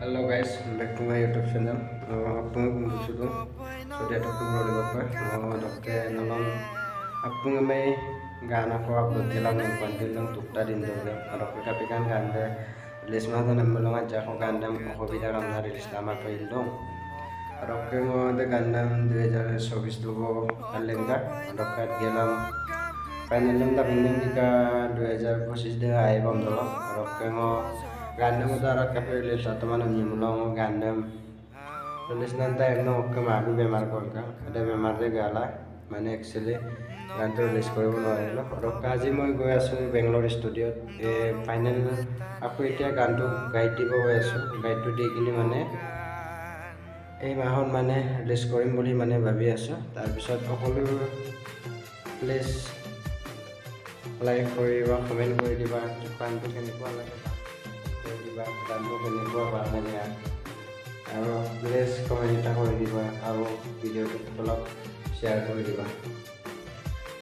Hello guys, back to my YouTube channel. Apung butuh tu, sudah ada pun boleh bapa. Dokter nolong apung may gana ko upload dilang ng content lang tukta din daw. Dokter kapikan ganda release mo na namulong aja ko ganda ko bida kam na release lama pa indong. Dokter mo de ganda 2024 dugo kalengga. Dokter gelam final lang labing ka 2025 de ay bom dolo. Dokter mo gandam udara kapel satu malam ni mulong gandam tulis nanti no kemabu bemar kolka ada bemar de gala mane actually ganto release koribo noarilo rokka aji moi goi asu Bangalore studio e final aku etia ganto guide dibo goi asu guide to dikini mane এই মাহত মানে release কৰিম বুলি মানে ভাবি আছো তাৰ পিছত সকলো প্লিজ লাইক কৰিবা কমেন্ট কৰি দিবা গানটো কেনেকুৱা লাগে দিবা গানটো কেনেকুৱা ভাল লাগে আৰু প্লিজ কমেন্ট এটা কৰি দিবা আৰু ভিডিঅ'টো অলপ শ্বেয়াৰ কৰি দিবা